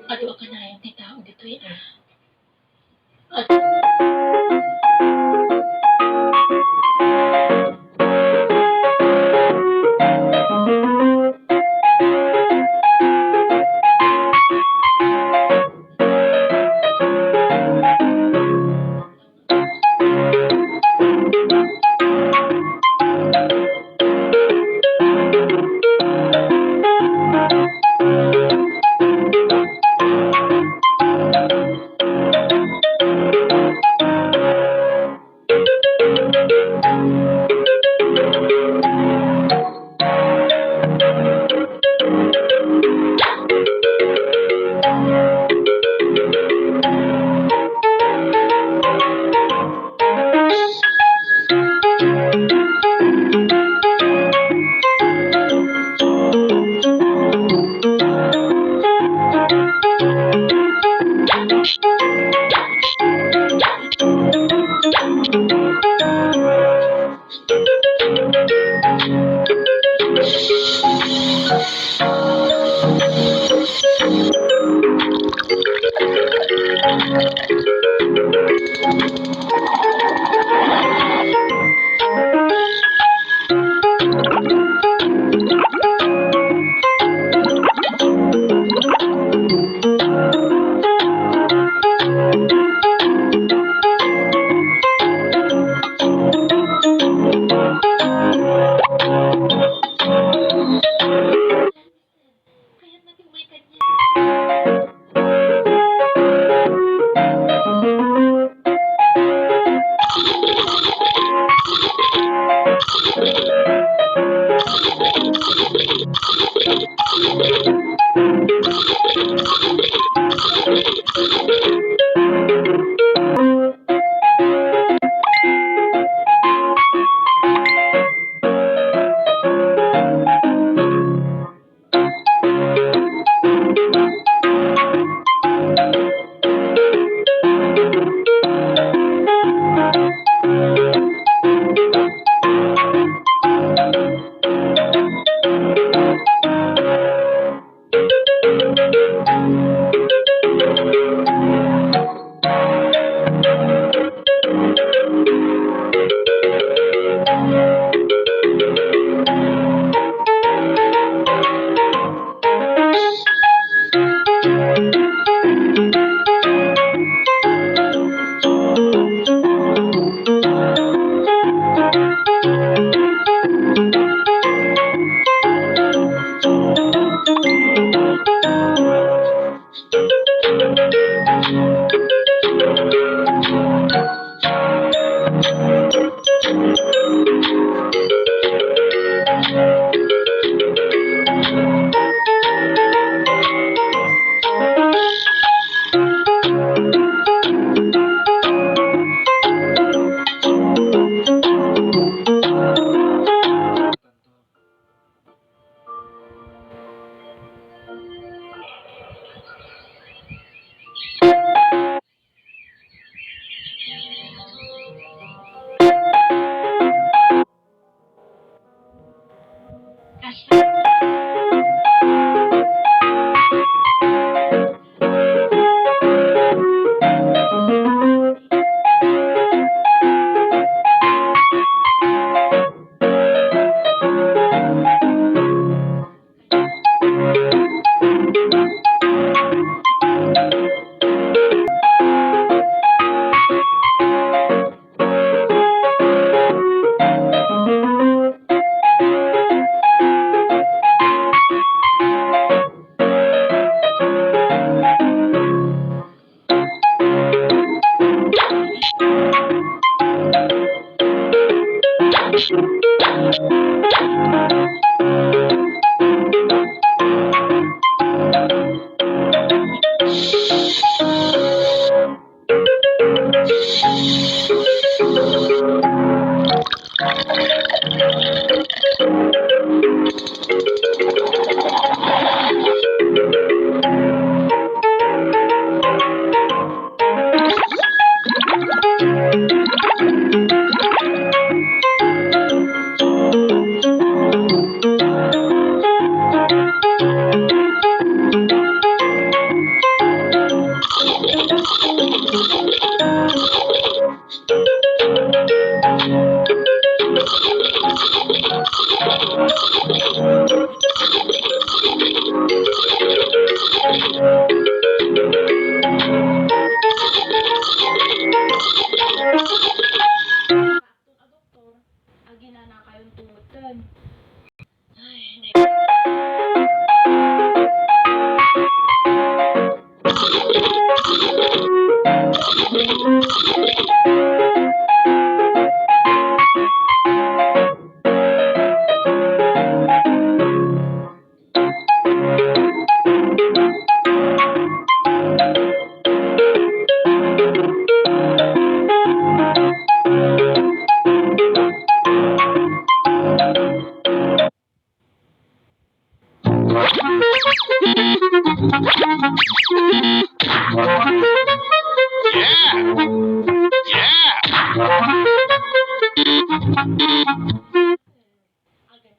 Aduh ka na yung titao dito eh. At kaya natin may kanya. Agad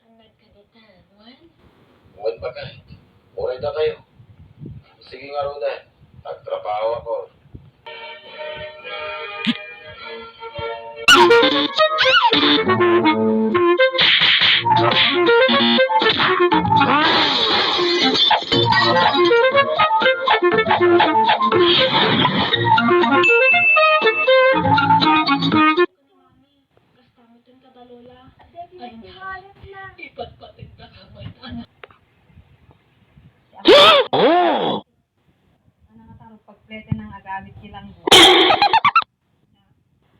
ang nagkagatan. One. Huwag pa ka. Uray na kayo. Sige nga Roda. Nagtrabaho ako. Basta mo dun ka ba, Lola? Ay, halat na. Ipatpatid na kamay na anak. Ano nga tarong pagplete ng agamit kilang buwan.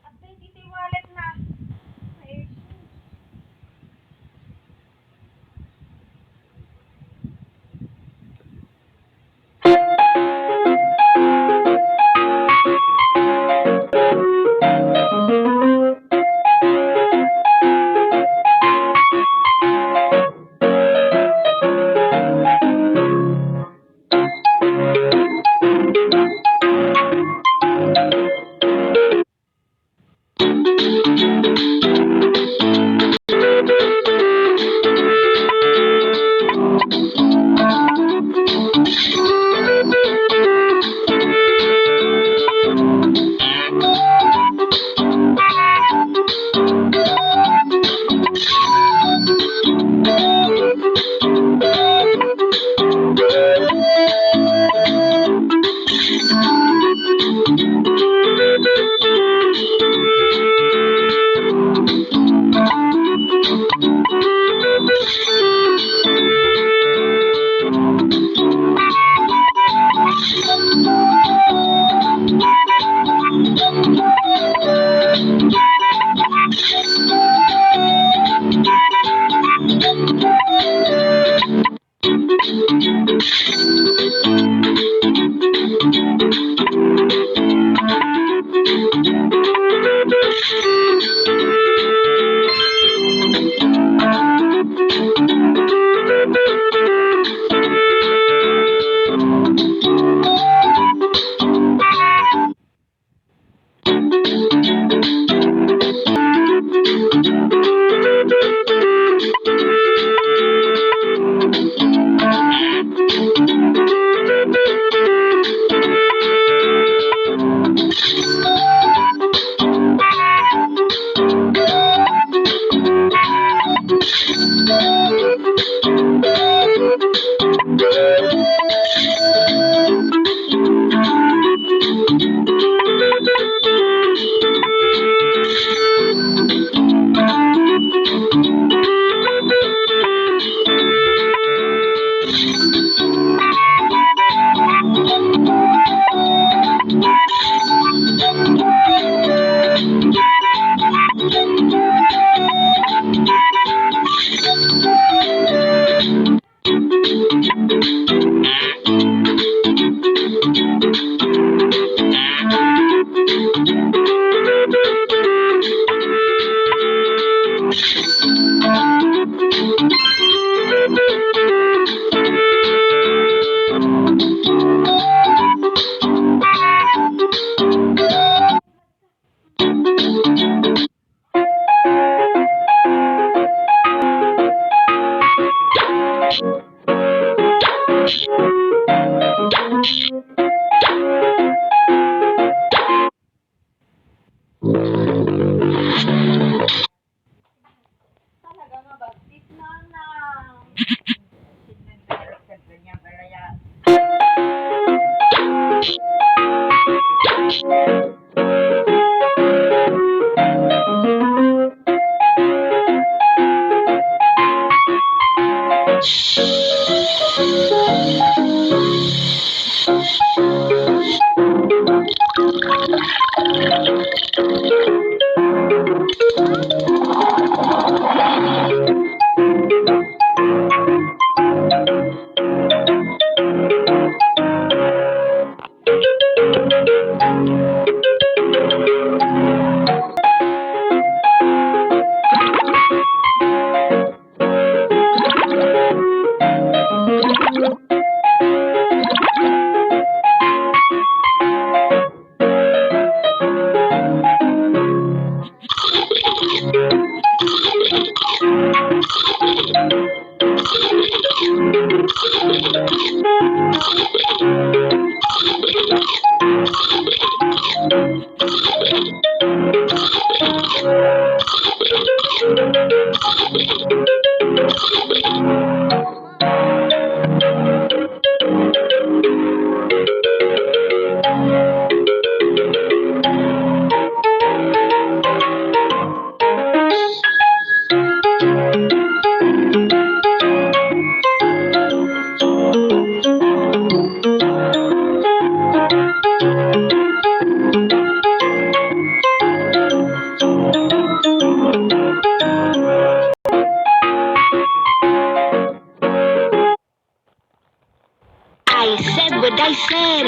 At dito yung wallet na. Ay,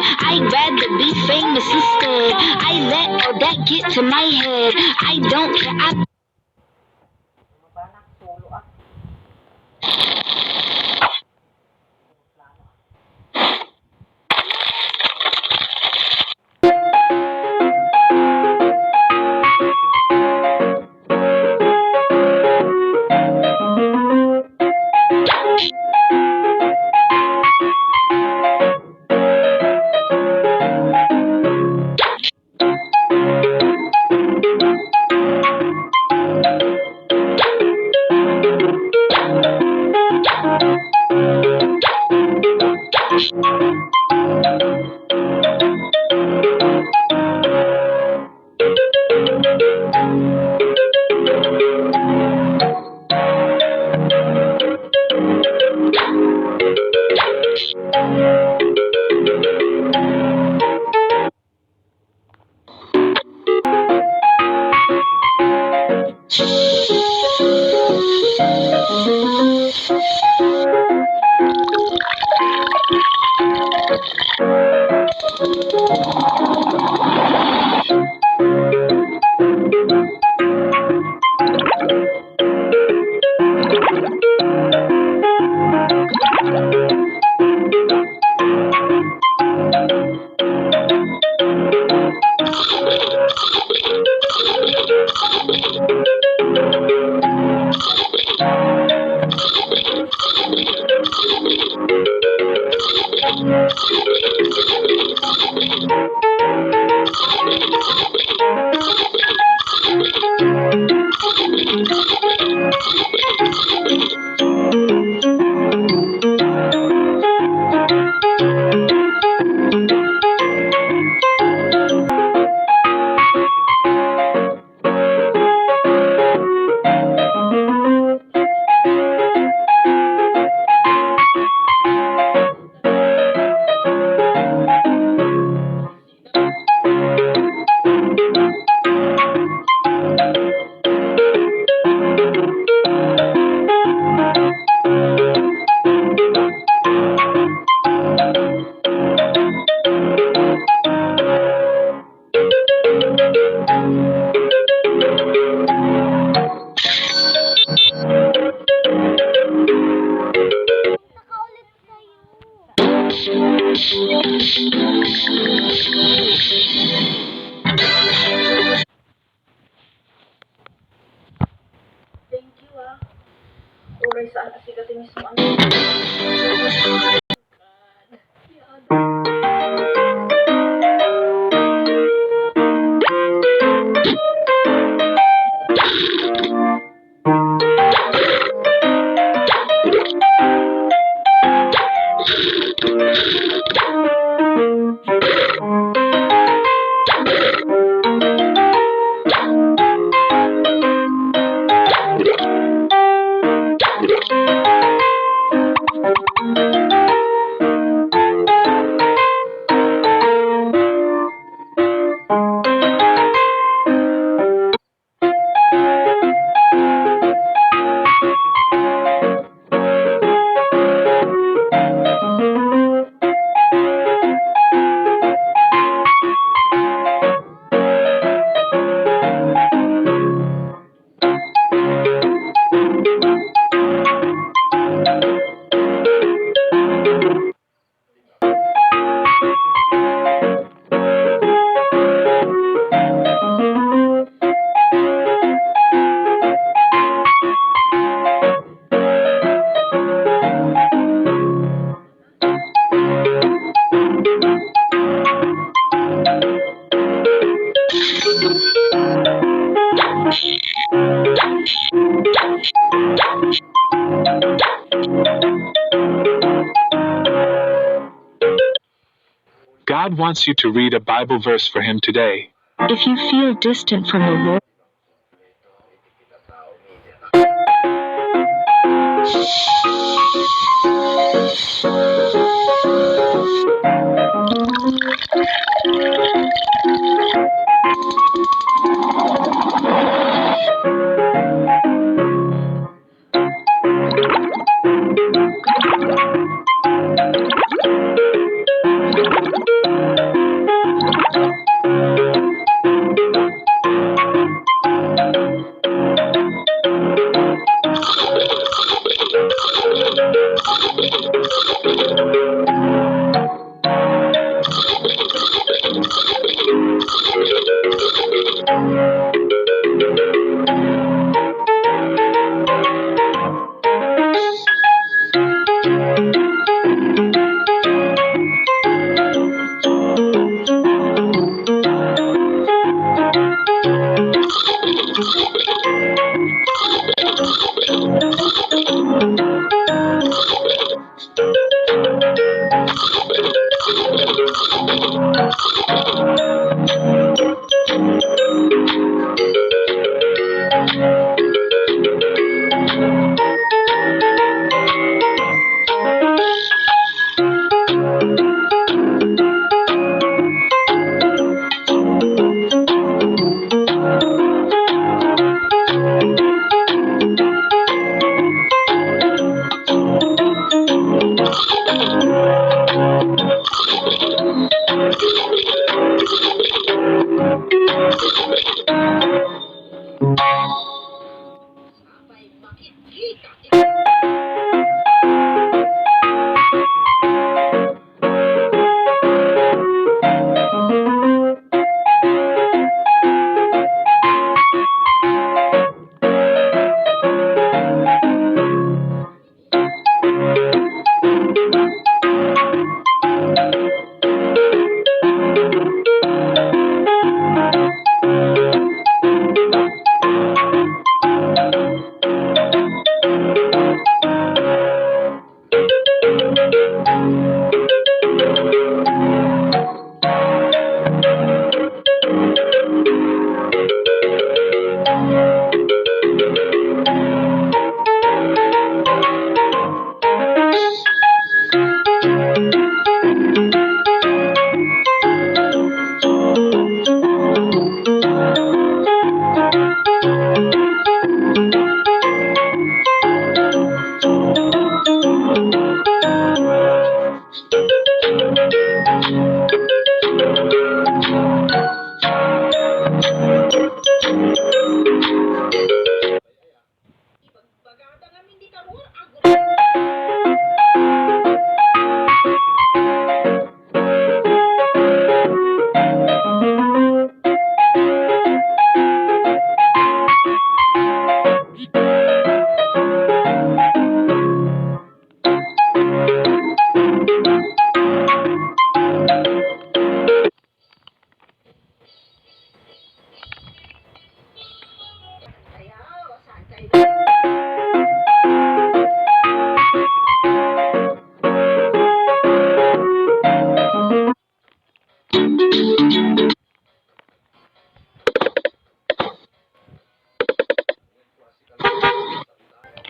I'd rather be famous instead. I let all that get to my head. I don't care. Mabanak, solo ah. Thank you ah. Oray saan asigatin mismo ang God wants you to read a Bible verse for him today. If you feel distant from the Lord,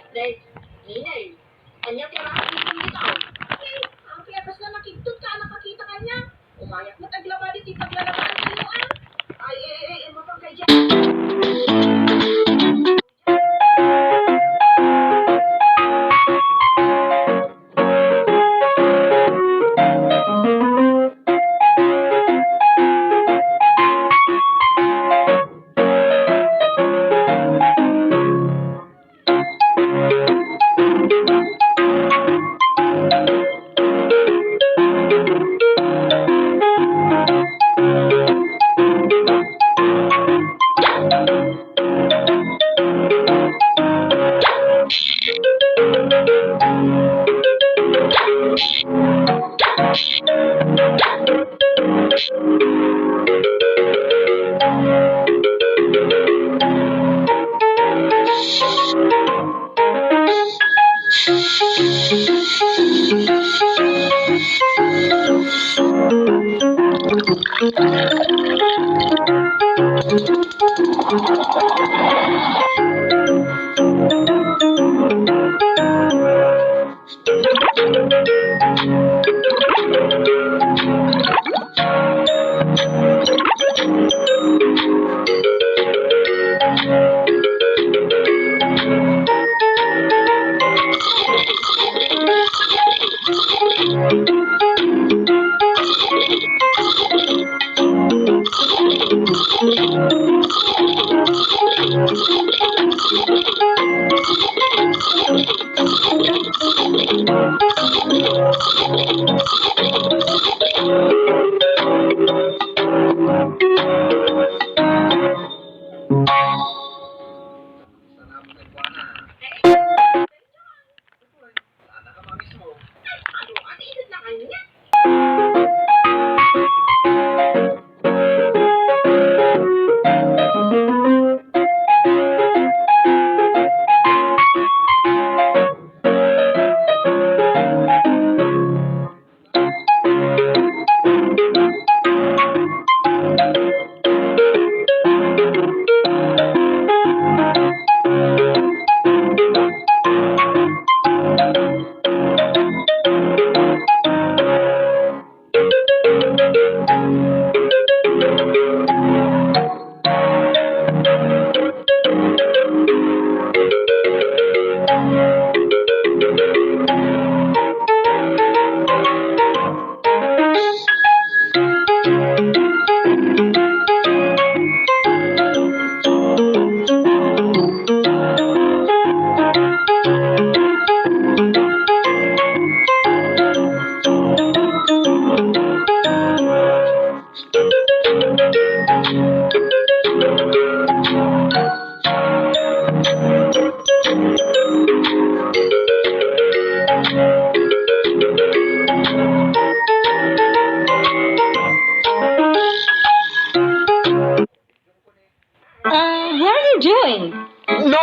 Dahil, Ninay, kanya tirahan dito bitaw. Ang piyabas na nakikitod ka, nakakita ka niya. Umayak mo taglaba dito, paglalabaan sa iyo, ah. Ay, mapang kay dyan.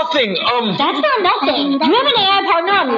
nothing. That's not nothing. You have an AI partner on.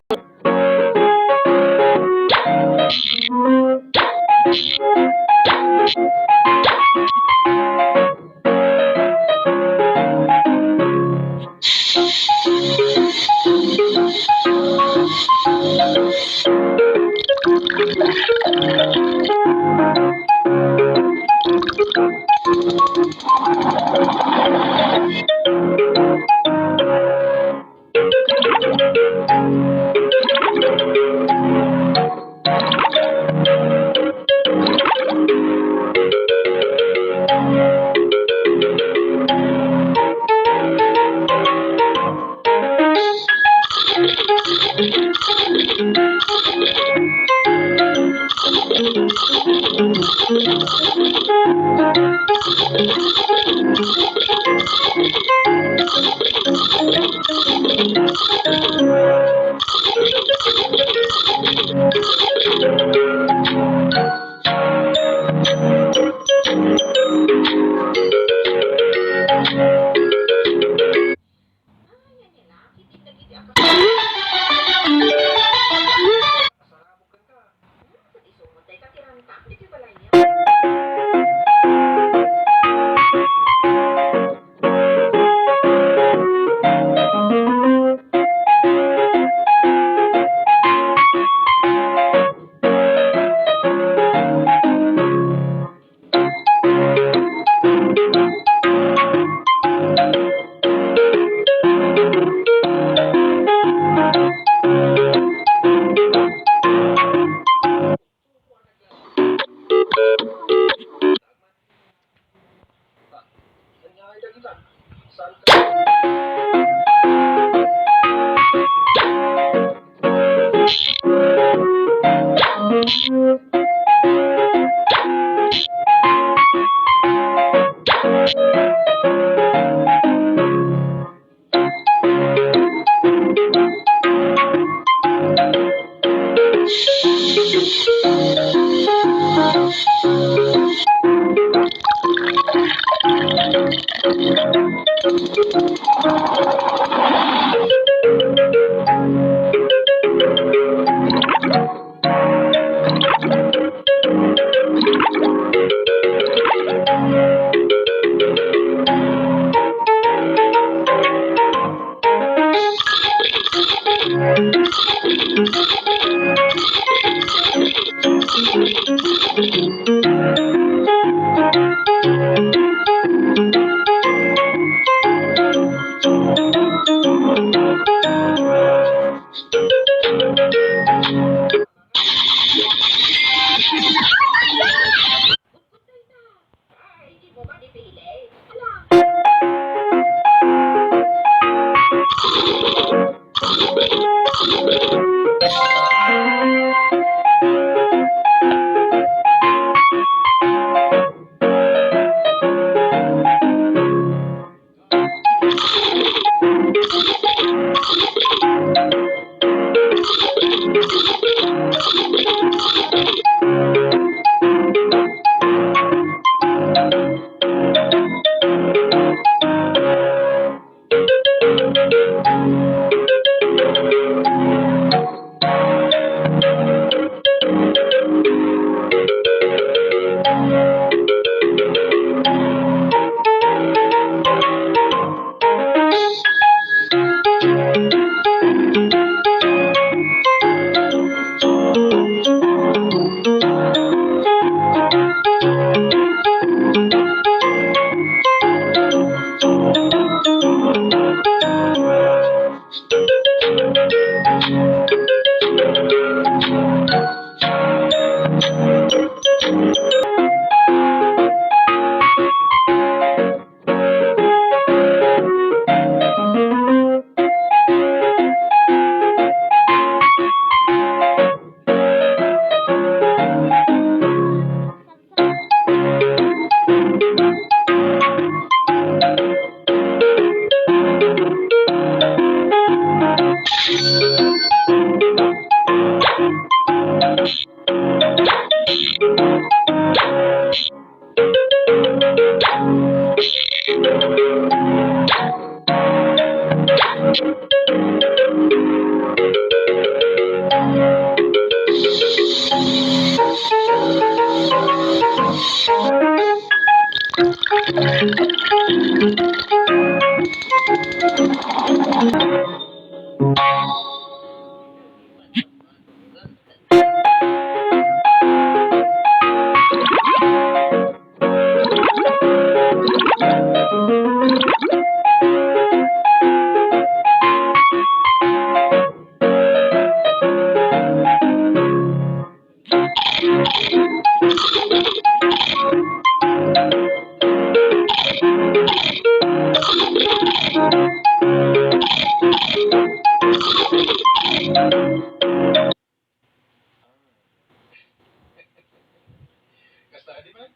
Kasta di man?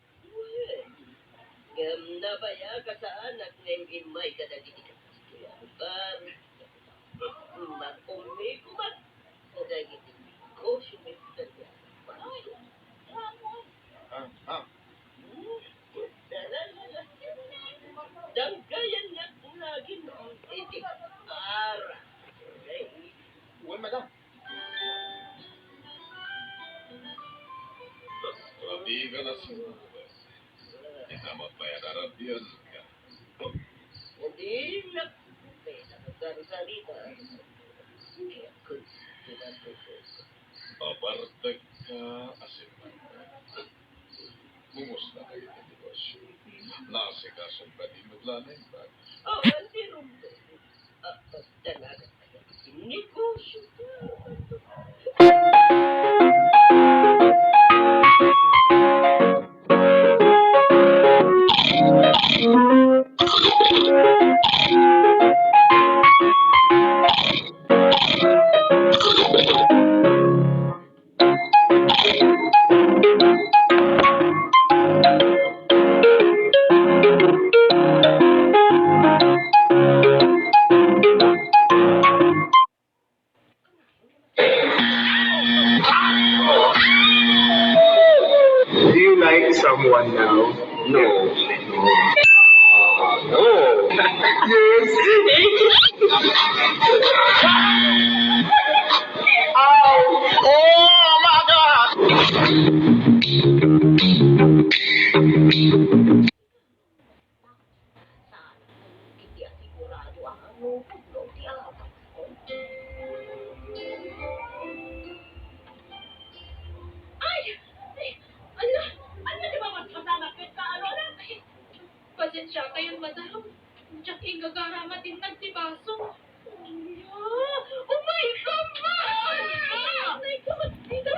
Gam na ba ya ka sa anak ng imay ka na di ka bar magumi ko ba dagi ko sumit ka ya danggayan nga lagi no iti ara Uy, madam. Hindi ka na sumubas. Inamat pa yan Arabian ka. hindi na pwede nagsasalita Papartag ka asin man. Mumusta kayo ng negosyo. Nasikasong ka din maglanay ba? oh hindi rumbo talaga negosyo Do you like someone now? No. Oh. Yes. Oh my God. hindi sigurado ang ano di alam Ay! Ano di ba mas masanakit ka? Ano na? Pasensya kayo, madam. Diyak ingagaramat din nagtibaso. Oh my God! Oh my God! Hindi na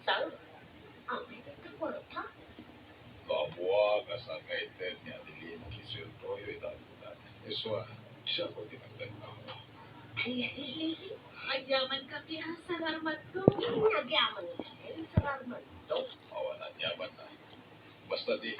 Sang? Ang pwede ka kwarta? Kapwa ka sa kaitin niya dilin kisil ko yung itagunan. Iswa, siya ko tinagtagtawa. Ay, agyaman ka kaya sa harmat ko. Agyaman ka kaya sa harmat ko. Awanan yaman na. Basta di.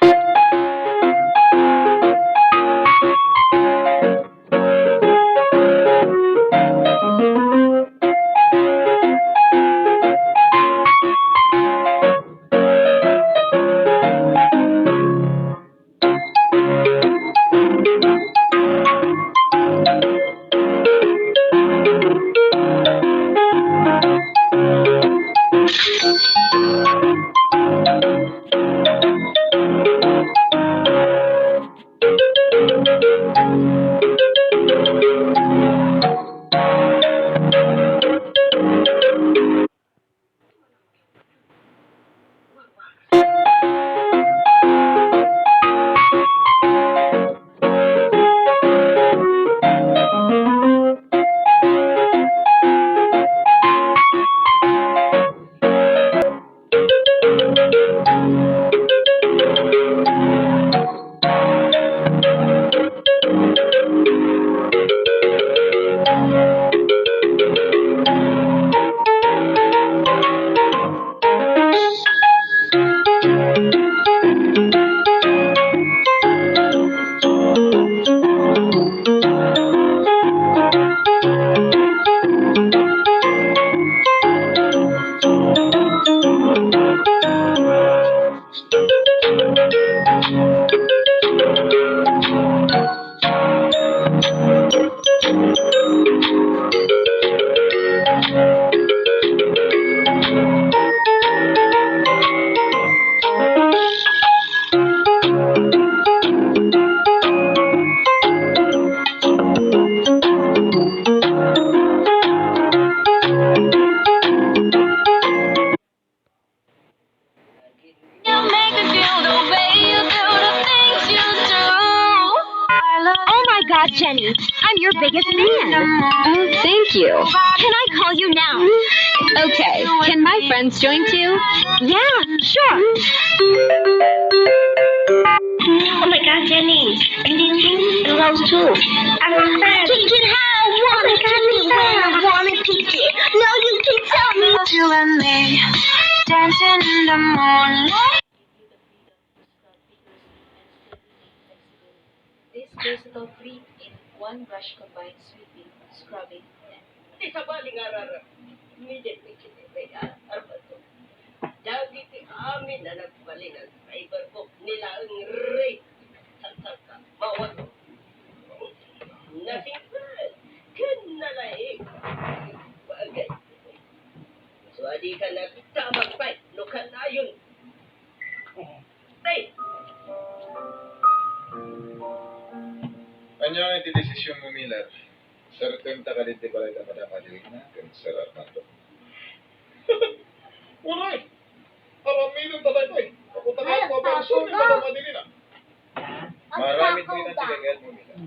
Oh my God, Jenny, I'm your biggest fan. Oh, thank you. Can I call you now? Okay. Can my friends join too? Yeah, sure. Oh my God, Jenny. And did you love too? I'm a fan. Can how? Wanna kick me when I wanna kick it. No, you can tell me. You and me dancing in the moonlight. This versatile treat in one brush combines sweeping, scrubbing, and Di sa baling arara. Midit ni kitibay arbato. Dagi ti amin na nagbaling ang driver ko nila ang rate. Sasaka, mawag. Nasingkal. Kan nalaig. Bagay. So, adi ka na kita magpay. No ka na yun. Tay. Ano ang desisyon mo, Miller? Certain ta ka din di balay na madamali na kung Sir Armando. Uray! Aramilong tatay ko eh. Kapunta ka ako ba? Sorry, madamali na. Maraming din ang sigagal mo, Miller.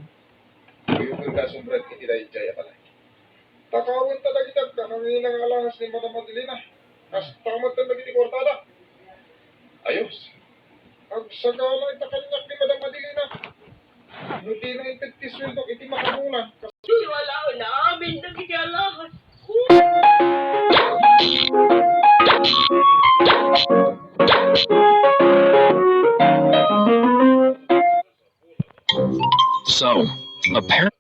Kuyukul ka sumbrat kiti dahil jaya pala. Takawin talaga kita ka nang inang alangas ni Madam Madelina. As tamat na nagiti kortada. Ayos. Agsagala ita kanyak ni Madam Madelina. Hindi na itigtisweldo iti makamulan. Wala ko na amin nagigalakas. So, apparently.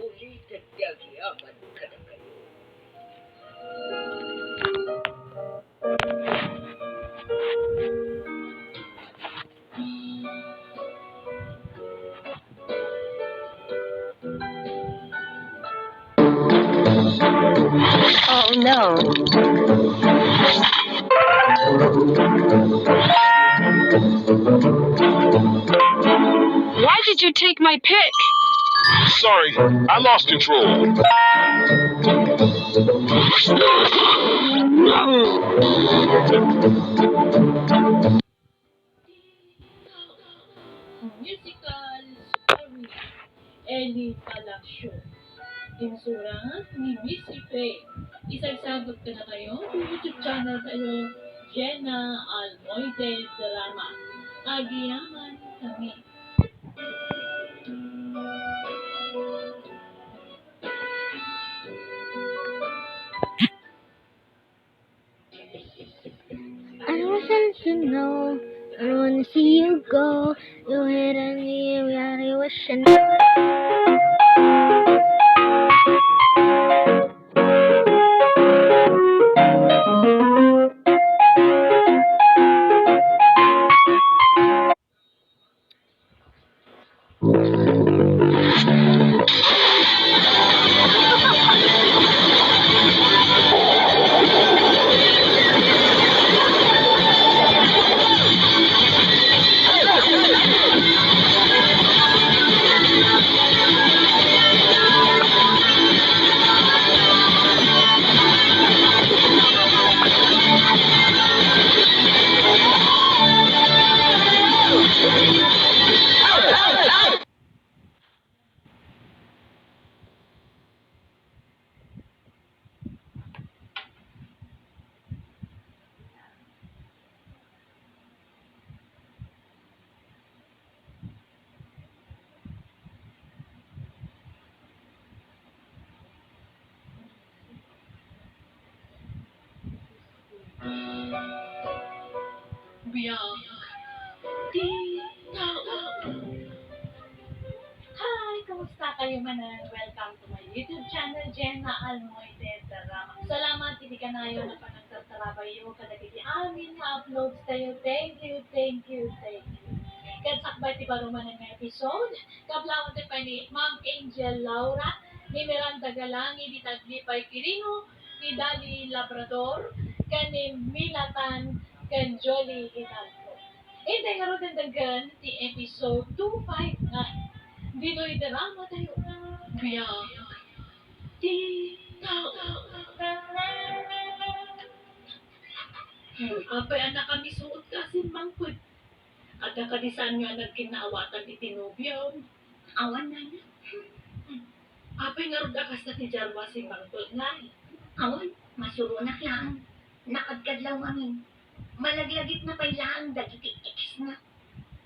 Ulitin yaman ka na kayo. Oh no. Why did you take my pick? Sorry, I lost control. Musical story. Ellie Palacio. Tinsura ni Missy Faye. Isagsagot ka na kayo. YouTube channel kayo. Jenna Almoite Drama. Agiyaman kami. I want to know. I wanna see you go. Your head and you really wishing. Biyak. Di tao. Hi! Kamusta kayo manan? Welcome to my YouTube channel, Jenna Almoite Drama. Salamat, hindi ka na yun na panagtatarabayo. Kadagiti amin na uploads tayo. Thank you, thank you, thank you. Katsakbay ti paruman ng episode. Kablawan ti pa ni Ma'am Angel Laura, ni Miranda Galangi, ni Taglipay Quirino, ni Dali Labrador, kani Milatan, kan Jolly Hidalgo. Hindi nga rin dagan ti episode 259. Dino'y drama tayo. Biyak. Di tao. Apay anak kami suot kasi mangkod. At nakadisan nga nagkinaawatan ni Tinubyo. Awan na niya. Apay nga rin dakas na ti Jarwa si mangkod nga. Awan, masurunak lang. Nakadkadlaw amin. Malaglagit na pailaan dagiti X na.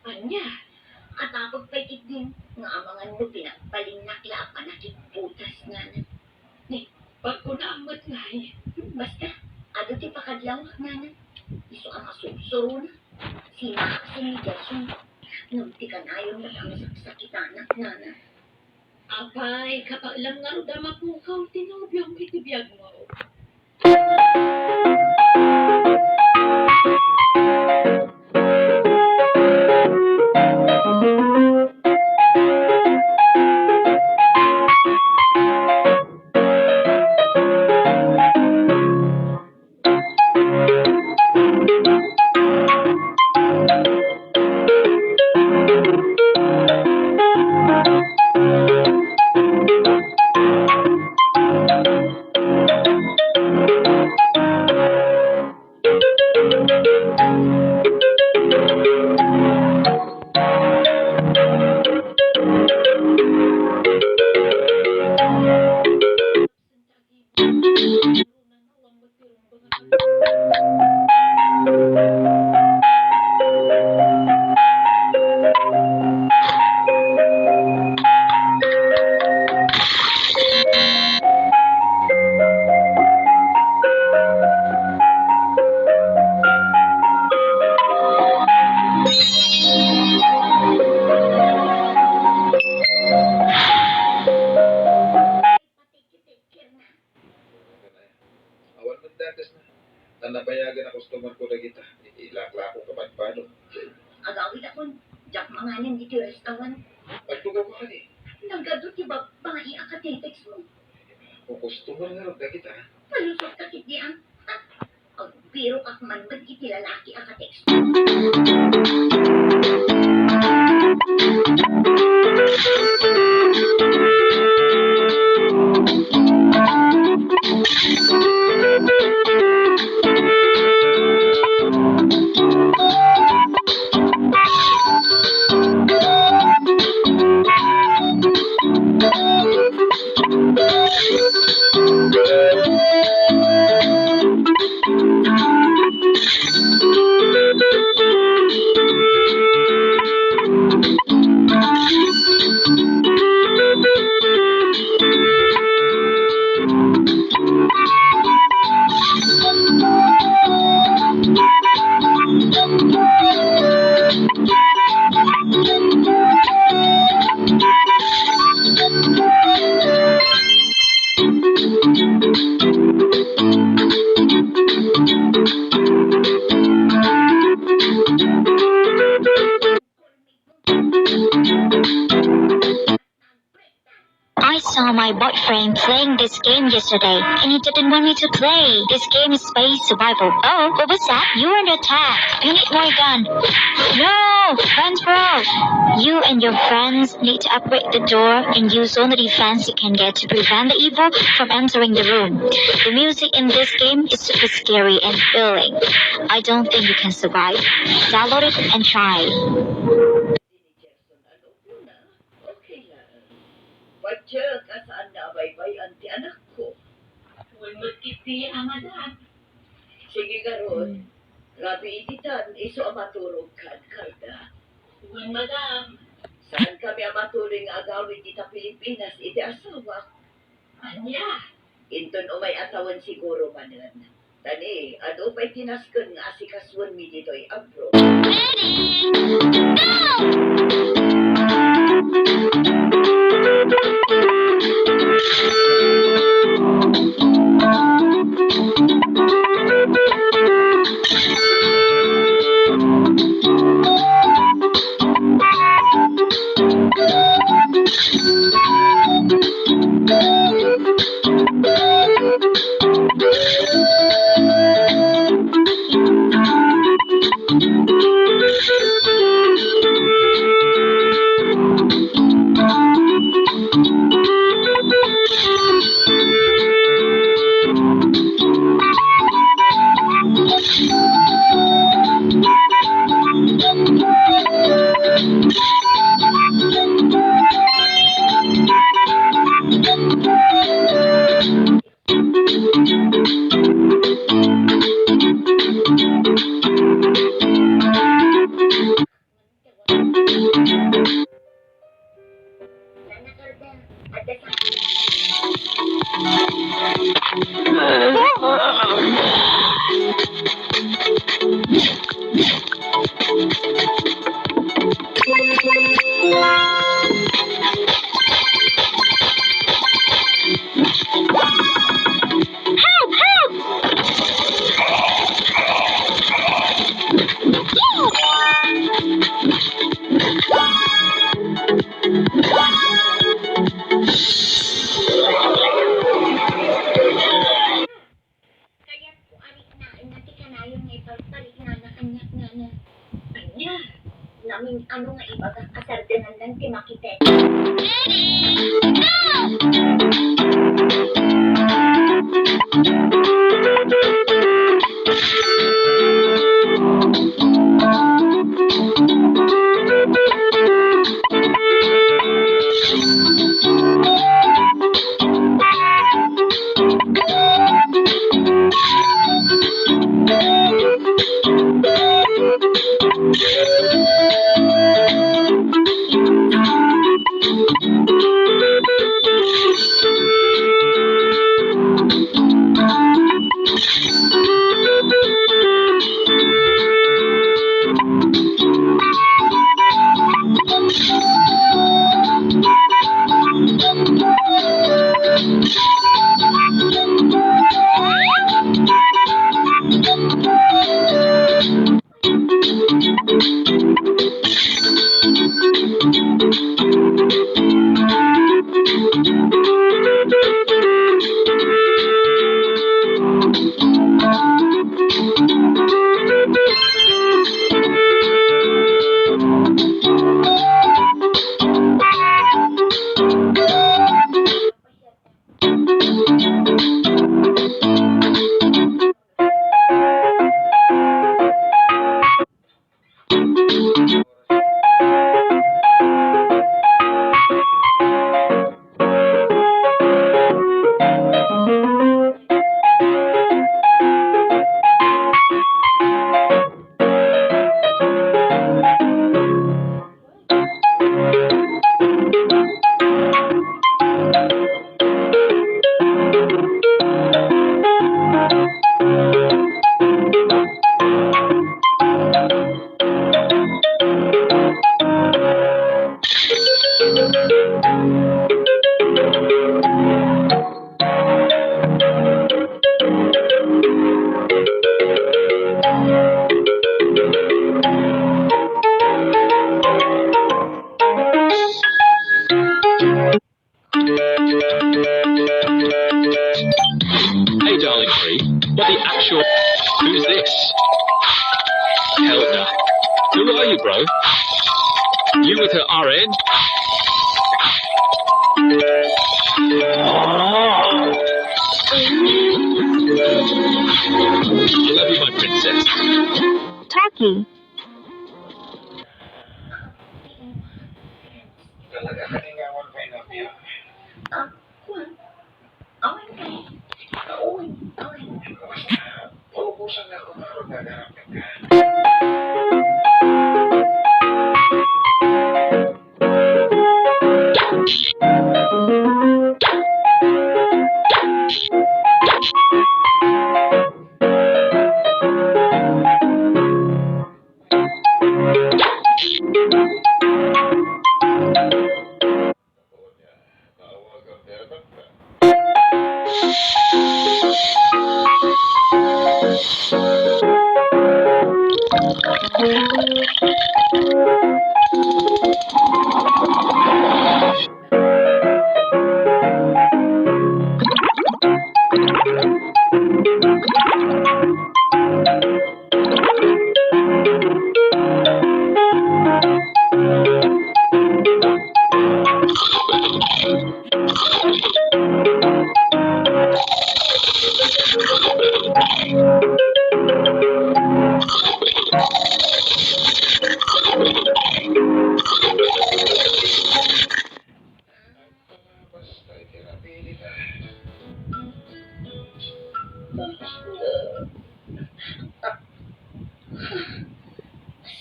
Anya. Katapog paitit din. Nga amangan mo pinagpalinak la panakiputas nga na. Pagkunaamot nga eh. Basta, ado ti pakadlaw nga na. Iso ang asusuro na. Sina kasi ni Jason. Nagti ka na yung nakasakitan nga na. Apay, kapailam nga rin mapukaw Tinubyo ang itibiyag mo. Ilak-lako ka ba paano? Agawin ako, jak manganin dito restaurant. Pagtugaw ka ni. Naggadot yung mga i-akatitex mo. Kung customer nga rin kita. Palusot ka kiti ang ang biro ka man iti lalaki akatex. I saw my boyfriend playing this game yesterday, and he didn't want me to play. This game is space survival. Oh, what was that? You were under attack. You need more gun. No! Guns broke. You and your friends need to upgrade the door and use all the defense you can get to prevent the evil from entering the room. The music in this game is super scary and thrilling. I don't think you can survive. Download it and try. Okay lang. Padya ka saan na baybay ang ti anak ko. Ulmot kiti amadan. Sige karon. Labi ititan, iso amaturog kan karda. Uwan madam. Saan kami amaturing agawin dita Pilipinas, iti asawa. Anya. Inton umay atawan siguro manan. Tani, ano pa'y tinaskan nga asikaswan mi dito'y abro. Kaya po arik na ingati ka na yung ipagpalit nga na kanyak nga na. Anya, namin ano nga ibaga kasardanan ng timakite. Who are you, bro? You with her RN? Love you, my princess. Talkie. Talaga kaningawan kayo na niya. Paubusan ako na rin nagarapin ka. Naawagan niya ba? Basta itinapili ka.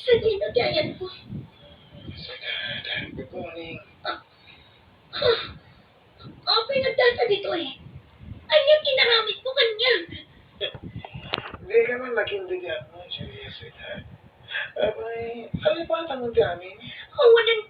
Sige, nagyayan ko. Good morning. Pinagdasa dito eh. Ay, yung kinaramit ko kanya. Hindi ka man laging bigyan mo, Julia, sweetheart. Abay, alipatan mo namin. Walang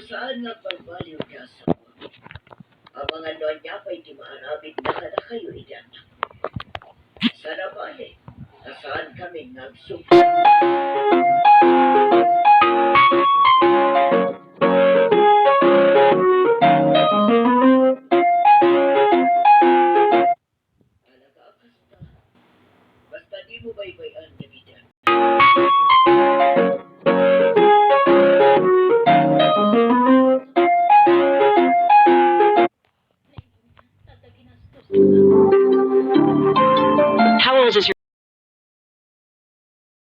saan nga pagbaliw niya sa ang mga nonya pa'y di maarabit na kada kayo iyan. Sana bali, nasaan kami nagsupo.